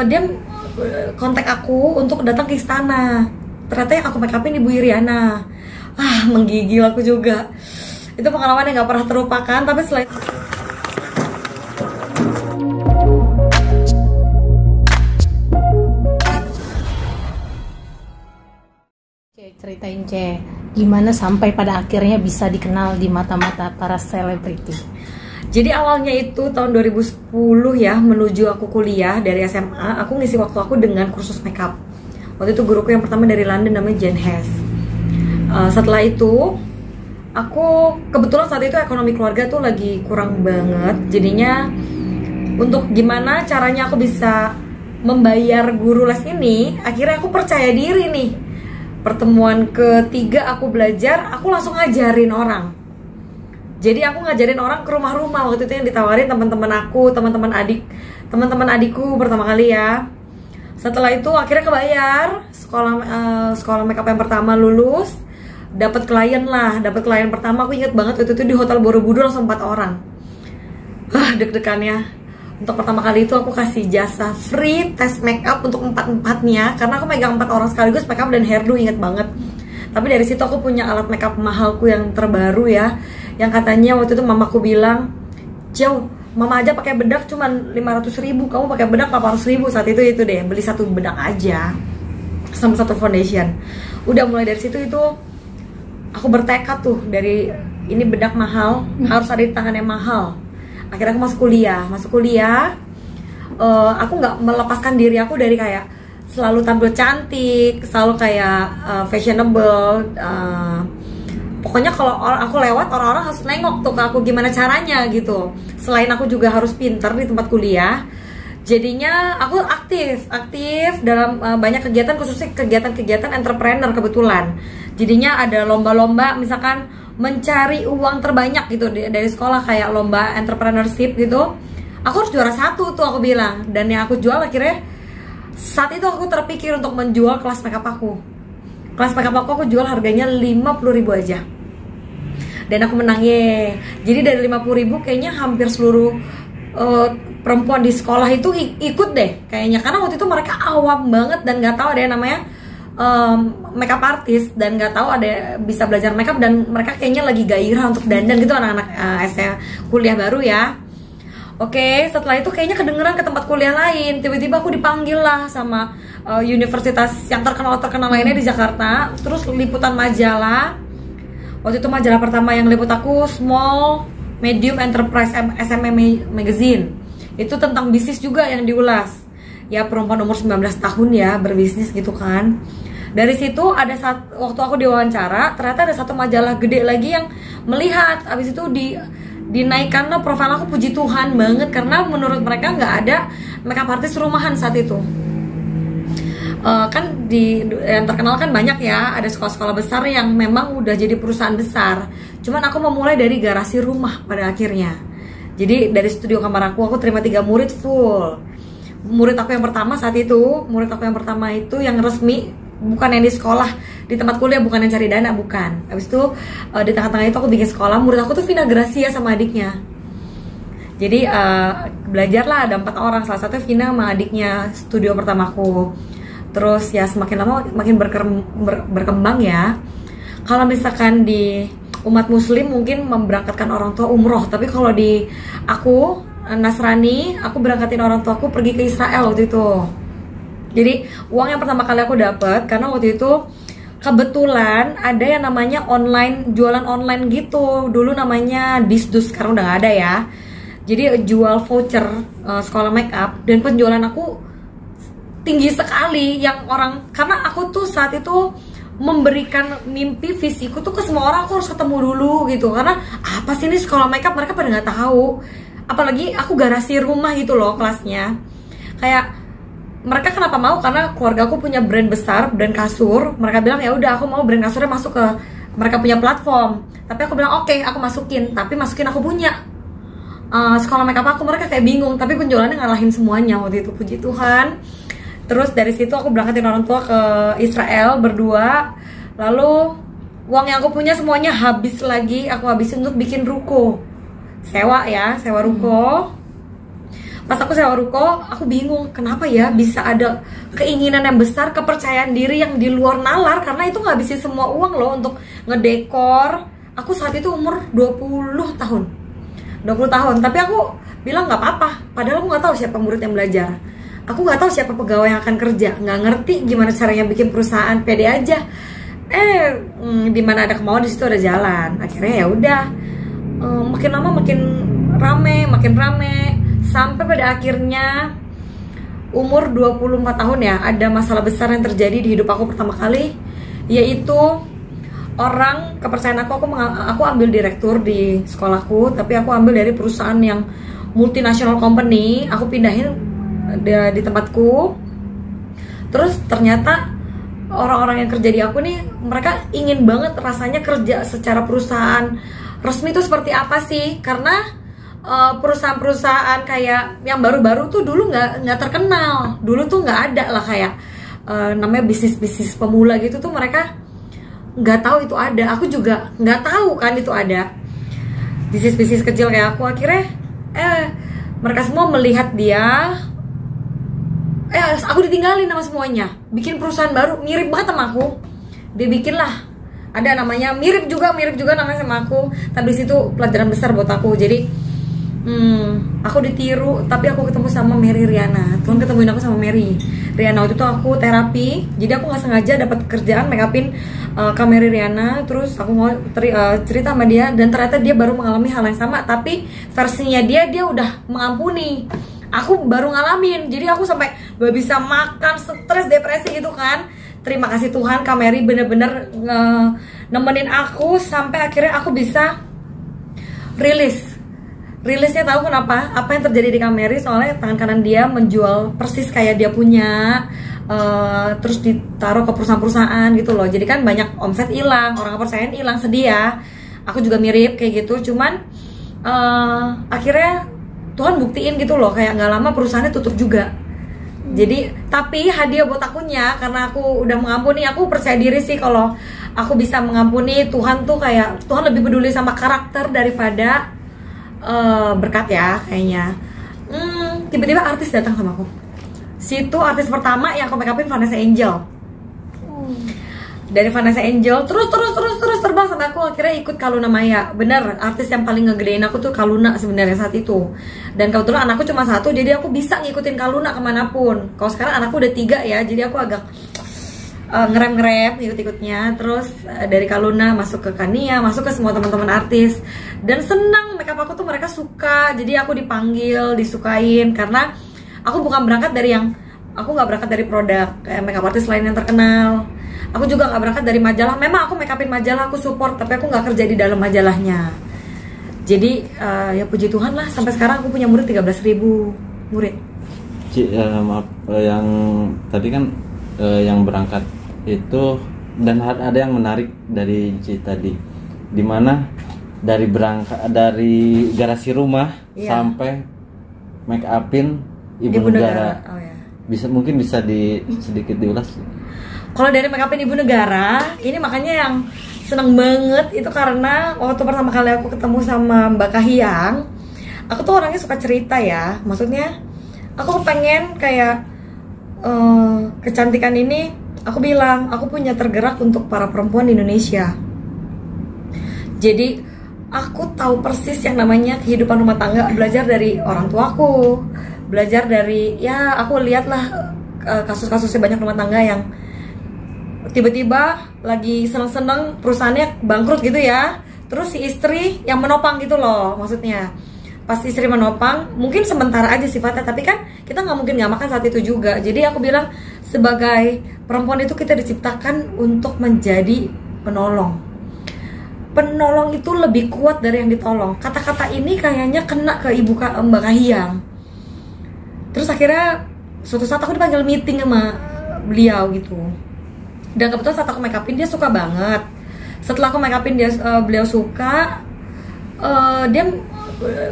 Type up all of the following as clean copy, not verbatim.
Dia kontak aku untuk datang ke istana. Ternyata yang aku make upin Ibu Iriana. Menggigil aku juga. Itu pengalaman yang gak pernah terlupakan. Tapi selain ceritain gimana sampai pada akhirnya bisa dikenal di mata-mata para selebriti. Jadi awalnya itu tahun 2010 ya, menuju aku kuliah dari SMA, aku ngisi waktu aku dengan kursus makeup. Waktu itu guruku yang pertama dari London namanya Jen Hess. Setelah itu, aku kebetulan saat itu ekonomi keluarga tuh lagi kurang banget. Jadinya untuk gimana caranya aku bisa membayar guru les ini, akhirnya aku percaya diri nih. Pertemuan ketiga aku belajar, aku langsung ngajarin orang. Jadi aku ngajarin orang ke rumah-rumah. Waktu itu yang ditawarin teman-teman aku, teman-teman adikku pertama kali ya. Setelah itu akhirnya kebayar, sekolah makeup yang pertama lulus, dapat klien lah. Dapat klien pertama aku inget banget waktu itu di Hotel Borobudur langsung 4 orang. Deg-degannya. Untuk pertama kali itu aku kasih jasa free tes makeup untuk 4-4-nya karena aku megang 4 orang sekaligus makeup dan hairdo, inget banget. Tapi dari situ aku punya alat makeup mahalku yang terbaru ya, yang katanya waktu itu mamaku bilang, "Jauh, mama aja pakai bedak cuman 500.000, kamu pakai bedak 800.000." Saat itu deh, beli 1 bedak aja sama 1 foundation. Udah mulai dari situ itu aku bertekad tuh, dari ini bedak mahal, harus ada di tangan yang mahal. Akhirnya aku masuk kuliah. Aku nggak melepaskan diri aku dari kayak selalu tampil cantik, selalu kayak fashionable. Pokoknya kalau aku lewat, orang-orang harus nengok tuh ke aku gimana caranya gitu. Selain aku juga harus pinter di tempat kuliah, jadinya aku aktif dalam banyak kegiatan, khususnya kegiatan entrepreneur kebetulan. Jadinya ada lomba-lomba, misalkan mencari uang terbanyak gitu dari sekolah, kayak lomba entrepreneurship gitu. Aku harus juara 1 tuh aku bilang. Dan yang aku jual akhirnya, saat itu aku terpikir untuk menjual kelas makeup aku. Kelas makeup aku jual harganya 50.000 aja. Dan aku menang ye. Jadi dari 50.000 kayaknya hampir seluruh perempuan di sekolah itu ikut deh kayaknya. Karena waktu itu mereka awam banget dan gak tahu ada yang namanya makeup artist, dan nggak tahu ada bisa belajar makeup, dan mereka kayaknya lagi gairah untuk dandan gitu, anak-anak SMA kuliah baru ya. Oke, setelah itu kayaknya kedengeran ke tempat kuliah lain, tiba-tiba aku dipanggil lah sama universitas yang terkenal lainnya di Jakarta, terus liputan majalah. Waktu itu majalah pertama yang liput aku Small Medium Enterprise SME Magazine. Itu tentang bisnis juga yang diulas. Ya, perempuan umur 19 tahun ya, berbisnis gitu kan. Dari situ ada waktu aku diwawancara, ternyata ada satu majalah gede lagi yang melihat. Abis itu dinaikkan profil aku, puji Tuhan banget, karena menurut mereka nggak ada makeup artist rumahan saat itu. Kan yang terkenal kan banyak ya, ada sekolah-sekolah besar yang memang udah jadi perusahaan besar. Cuman aku memulai dari garasi rumah pada akhirnya. Jadi dari studio kamar aku terima 3 murid full. Murid aku yang pertama saat itu, yang resmi, bukan yang di sekolah, di tempat kuliah, bukan yang cari dana, bukan. Habis itu di tengah-tengah itu aku bikin sekolah. Murid aku tuh Vina Gracia sama adiknya. Jadi belajarlah, ada 4 orang, salah satu Vina sama adiknya, studio pertamaku. Terus ya semakin lama makin berkembang ya. Kalau misalkan di umat muslim mungkin memberangkatkan orang tua umroh, tapi kalau di aku Nasrani, aku berangkatin orang tua aku pergi ke Israel waktu itu. Jadi uang yang pertama kali aku dapat karena waktu itu kebetulan ada yang namanya jualan online gitu. Dulu namanya Disdus, sekarang udah gak ada ya. Jadi jual voucher sekolah makeup, dan penjualan aku tinggi sekali karena aku tuh saat itu memberikan mimpi visiku tuh ke semua orang. Aku harus ketemu dulu gitu, karena apa sih ini sekolah makeup, mereka pada nggak tahu. Apalagi aku garasi rumah gitu loh kelasnya. Kayak mereka kenapa mau, karena keluarga aku punya brand besar, brand kasur. Mereka bilang ya udah, aku mau brand kasurnya masuk ke mereka punya platform. Tapi aku bilang oke, aku masukin, tapi masukin aku punya sekolah makeup aku. Mereka kayak bingung, tapi penjualannya ngalahin semuanya waktu itu, puji Tuhan. Terus dari situ aku berangkatin orang tua ke Israel berdua. Lalu uang yang aku punya semuanya habis lagi, aku habisin untuk bikin ruko. Sewa ruko. Pas aku sewa ruko, aku bingung kenapa ya bisa ada keinginan yang besar, kepercayaan diri yang di luar nalar, karena itu ngabisin semua uang loh untuk ngedekor. Aku saat itu umur 20 tahun 20 tahun, tapi aku bilang nggak apa-apa, padahal aku nggak tahu siapa murid yang belajar, aku nggak tahu siapa pegawai yang akan kerja, nggak ngerti gimana caranya bikin perusahaan, pede aja. Di mana ada kemauan di situ ada jalan. Akhirnya ya udah, makin lama makin rame, sampai pada akhirnya umur 24 tahun ya, ada masalah besar yang terjadi di hidup aku pertama kali, yaitu orang kepercayaan aku ambil direktur di sekolahku, tapi aku ambil dari perusahaan yang multinational company, aku pindahin di tempatku. Terus ternyata orang-orang yang kerja di aku nih, mereka ingin banget rasanya kerja secara perusahaan resmi itu seperti apa sih, karena perusahaan-perusahaan kayak yang baru-baru tuh dulu nggak terkenal, dulu tuh nggak ada lah, kayak namanya bisnis pemula gitu tuh, mereka nggak tahu itu ada, aku juga nggak tahu kan itu ada bisnis kecil kayak aku. Akhirnya mereka semua melihat dia, aku ditinggalin sama semuanya, bikin perusahaan baru mirip banget sama aku, dia bikin lah, ada namanya mirip juga namanya sama aku, tapi situ pelajaran besar buat aku. Jadi aku ditiru, tapi aku ketemu sama Mary Riana. Tuhan ketemuin aku sama Mary Riana. Waktu itu aku terapi, jadi aku nggak sengaja dapat kerjaan make upin Kak Mary Riana. Terus aku mau cerita sama dia, dan ternyata dia baru mengalami hal yang sama, tapi versinya dia udah mengampuni. Aku baru ngalamin, jadi aku sampai gak bisa makan, stres, depresi gitu kan. Terima kasih Tuhan, Kak Mary bener-bener nemenin aku sampai akhirnya aku bisa rilisnya. Tahu kenapa? Apa yang terjadi di Kak Mary? Soalnya tangan kanan dia menjual persis kayak dia punya, terus ditaruh ke perusahaan-perusahaan gitu loh. Jadi kan banyak omset hilang, orang kepercayaan hilang, sedih ya. Aku juga mirip kayak gitu, cuman akhirnya Tuhan buktiin gitu loh, kayak nggak lama perusahaannya tutup juga. Jadi tapi hadiah buat akunya, karena aku udah mengampuni. Aku percaya diri sih kalau aku bisa mengampuni. Tuhan tuh kayak, Tuhan lebih peduli sama karakter daripada berkat ya kayaknya. Tiba-tiba artis datang sama aku. Situ artis pertama yang aku make upin Vanessa Angel. Dari Vanessa Angel terus terbang sama aku, akhirnya ikut Kaluna Maya. Bener, artis yang paling ngegedein aku tuh Kaluna sebenarnya saat itu. Dan kebetulan anakku cuma satu, jadi aku bisa ngikutin Kaluna kemanapun. Kalau sekarang anakku udah 3 ya, jadi aku agak ngerem ikut-ikutnya. Terus dari Kaluna masuk ke Kania, masuk ke semua teman-teman artis, dan senang makeup aku tuh mereka suka. Jadi aku dipanggil, disukain, karena aku bukan berangkat dari aku nggak berangkat dari produk kayak makeup artis lain yang terkenal. Aku juga nggak berangkat dari majalah. Memang aku make upin majalah, aku support, tapi aku nggak kerja di dalam majalahnya. Jadi ya puji Tuhan lah, sampai sekarang aku punya murid 13.000 murid. Maaf, yang tadi kan yang berangkat itu, dan ada yang menarik dari Ci tadi, dimana dari berangkat dari garasi rumah sampai make upin Ibu Negara. Oh, ya. Mungkin bisa sedikit diulas. Kalau dari make upin Ibu Negara ini, makanya yang seneng banget itu karena waktu pertama kali aku ketemu sama Mbak Kahiyang, aku tuh orangnya suka cerita ya. Maksudnya aku pengen kayak kecantikan ini, aku bilang aku punya tergerak untuk para perempuan di Indonesia. Jadi aku tahu persis yang namanya kehidupan rumah tangga, belajar dari orang tuaku, belajar dari, ya aku lihatlah kasus-kasusnya banyak rumah tangga yang tiba-tiba lagi seneng-seneng perusahaannya bangkrut gitu ya, terus si istri yang menopang gitu loh. Maksudnya pas istri menopang mungkin sementara aja sifatnya, tapi kan kita nggak mungkin nggak makan saat itu juga. Jadi aku bilang, sebagai perempuan itu kita diciptakan untuk menjadi penolong. Penolong itu lebih kuat dari yang ditolong. Kata-kata ini kayaknya kena ke Mbak Kahiyang. Terus akhirnya suatu saat aku dipanggil meeting sama beliau gitu. Dan kebetulan saat aku make upin dia suka banget. Setelah aku make upin beliau suka, dia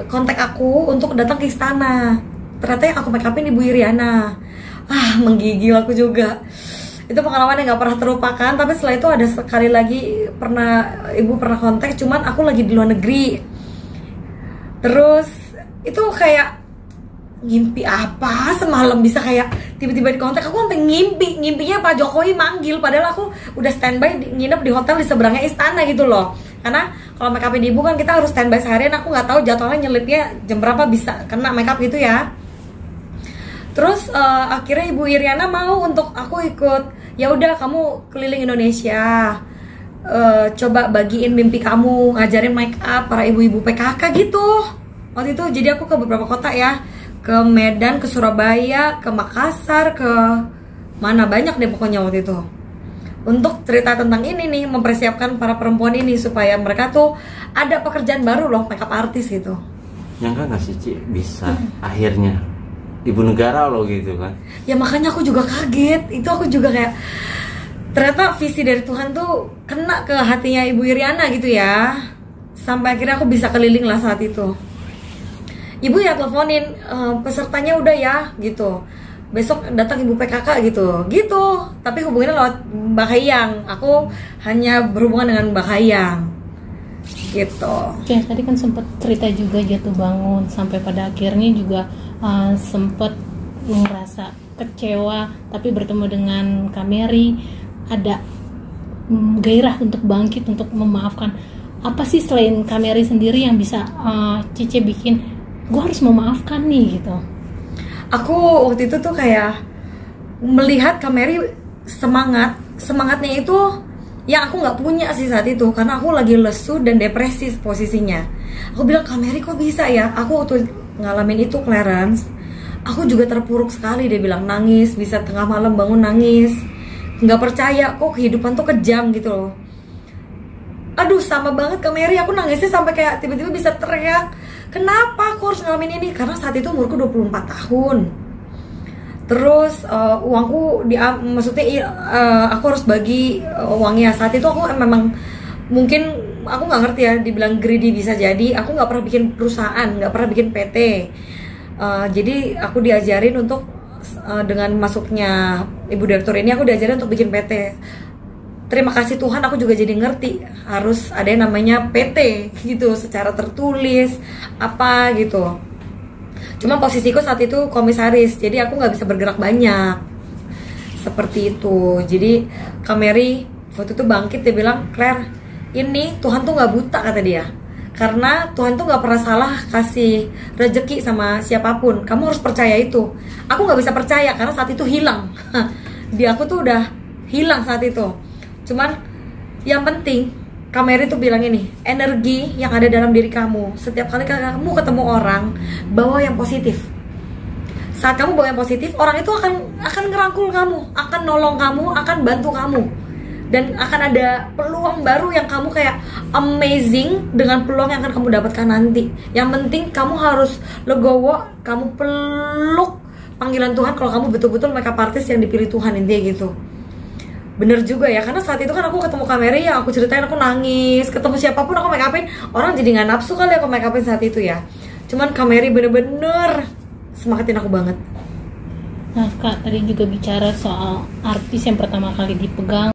kontak aku untuk datang ke istana. Ternyata yang aku make upin Ibu Iriana. Menggigil aku juga. Itu pengalaman yang gak pernah terlupakan. Tapi setelah itu ada sekali lagi Ibu pernah kontak, cuman aku lagi di luar negeri. Terus itu kayak ngimpi apa semalam bisa kayak tiba-tiba di kontak. Aku sampai ngimpinya Pak Jokowi manggil, padahal aku udah standby nginep di hotel di seberangnya istana gitu loh. Karena kalau make up di ibu kan kita harus standby seharian, aku nggak tahu jadwalnya nyelipnya jam berapa bisa kena make up gitu ya. Terus akhirnya Ibu Iriana mau untuk aku ikut. Ya udah, kamu keliling Indonesia, coba bagiin mimpi kamu, ngajarin make up para ibu-ibu PKK gitu. Waktu itu jadi aku ke beberapa kota ya, ke Medan, ke Surabaya, ke Makassar, ke mana banyak deh pokoknya waktu itu. Untuk cerita tentang ini nih, mempersiapkan para perempuan ini supaya mereka tuh ada pekerjaan baru loh, makeup artist gitu. Nyangka nggak sih Ci bisa akhirnya ibu negara loh gitu kan? Ya makanya aku juga kaget, itu aku juga kayak ternyata visi dari Tuhan tuh kena ke hatinya Ibu Iriana gitu ya. Sampai akhirnya aku bisa keliling lah saat itu. Ibu ya teleponin, pesertanya udah ya gitu, besok datang Ibu PKK gitu. Tapi hubungannya lewat Mbak Hayang, aku hanya berhubungan dengan Mbak Hayang gitu. Oke, tadi kan sempat cerita juga jatuh bangun sampai pada akhirnya juga sempat merasa kecewa, tapi bertemu dengan Kak Mary ada gairah untuk bangkit, untuk memaafkan. Apa sih selain Kak Mary sendiri yang bisa Cice bikin gue harus memaafkan nih gitu? Aku waktu itu tuh kayak melihat Kak Mary semangatnya itu yang aku nggak punya sih saat itu, karena aku lagi lesu dan depresi posisinya. Aku bilang, Kak Mary kok bisa ya? Aku waktu ngalamin itu Clarence, aku juga terpuruk sekali. Dia bilang nangis, bisa tengah malam bangun nangis, nggak percaya kok kehidupan tuh kejam gitu loh. Aduh sama banget Kak Mary, aku nangisnya sampai kayak tiba-tiba bisa teriak, kenapa aku harus ngalamin ini? Karena saat itu umurku 24 tahun. Terus uangku maksudnya aku harus bagi uangnya. Saat itu aku memang mungkin aku nggak ngerti ya, dibilang greedy bisa jadi. Aku nggak pernah bikin perusahaan, nggak pernah bikin PT. Jadi aku diajarin untuk dengan masuknya Ibu Direktur ini, aku diajarin untuk bikin PT. Terima kasih Tuhan, aku juga jadi ngerti harus ada yang namanya PT gitu, secara tertulis apa gitu. Cuma posisiku saat itu komisaris, jadi aku nggak bisa bergerak banyak seperti itu. Jadi Kak Mary waktu itu bangkit, dia bilang, Claire, ini Tuhan tuh nggak buta kata dia, karena Tuhan tuh nggak pernah salah kasih rezeki sama siapapun. Kamu harus percaya itu. Aku nggak bisa percaya karena saat itu hilang. Di aku tuh udah hilang saat itu. Cuman yang penting Kak Mary tuh bilang ini, energi yang ada dalam diri kamu, setiap kali kamu ketemu orang, bawa yang positif. Saat kamu bawa yang positif, orang itu akan ngerangkul kamu, akan nolong kamu, akan bantu kamu. Dan akan ada peluang baru yang kamu kayak amazing dengan peluang yang akan kamu dapatkan nanti. Yang penting kamu harus legowo, kamu peluk panggilan Tuhan kalau kamu betul-betul makeup artist yang dipilih Tuhan, intinya gitu. Bener juga ya, karena saat itu kan aku ketemu Kak Mary, yang aku ceritain aku nangis, ketemu siapapun aku make upin, orang jadi nggak nafsu kali aku make upin saat itu ya. Cuman Kak Mary bener-bener semangatin aku banget. Nah Kak, tadi juga bicara soal artis yang pertama kali dipegang